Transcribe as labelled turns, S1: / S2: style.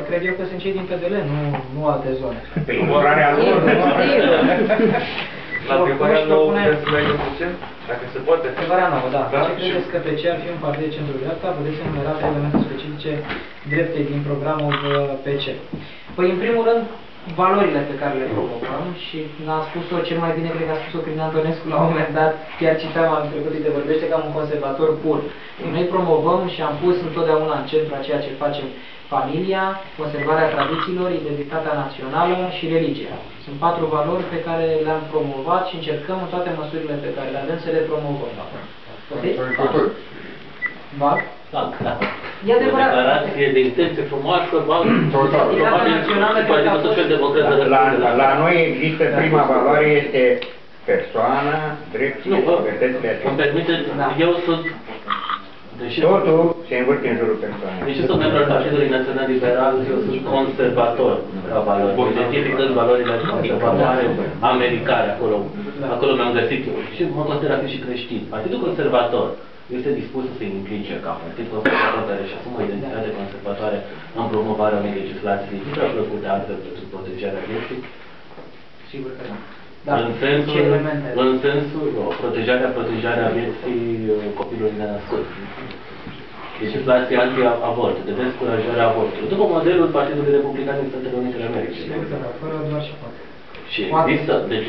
S1: Cred eu că sunt cei din PDL, nu alte zone.
S2: Pe ignorarea lor,
S3: La întrebarea nouă putem să mergem puțin? Dacă se poate.
S1: Întrebarea nouă, da.
S3: Da?
S1: Ce credeți că pe ce ar fi un partid de centru-dreapta? Puteți enumera elemente specifice drepte din programul PC. Păi, în primul rând, valorile pe care le promovăm și a spus-o cel mai bine, cred că a spus-o Crin Antonescu la un moment dat, chiar citeam anul trecut, de vorbește ca un conservator pur. Noi promovăm și am pus întotdeauna în centru a ceea ce facem familia, conservarea tradițiilor, identitatea națională și religia. Sunt 4 valori pe care le-am promovat și încercăm în toate măsurile pe care le avem să le promovăm. Da?
S4: Da.
S1: E adevărat.
S4: Declarație de intenție frumoasă,
S2: la noi există prima valoare, este persoana, drepturile, libertățile acestea.
S4: Îmi permiteți, eu sunt...
S2: Totul se învârte în jurul persoanei.
S4: Deși sunt membru al Partidului Național Liberal, eu sunt conservator la valori. Identificând valorile conservatoare americane acolo. Acolo mi-am găsit eu. Și mă consider a fi și creștin. Partidul Conservator este dispus să se implice ca partid conservator care își asumă identitate conservatoare în promovarea unei legislații super plăcute altfel pentru protejarea vieții. Sigur că nu. În sensul protejarea vieții copilului nenăscut. Legislație anti-avort, de descurajarea avortului, după modelul Partidului Republican din Statele Unite ale Americii.
S1: Fără doar și poate.
S4: Și există, deci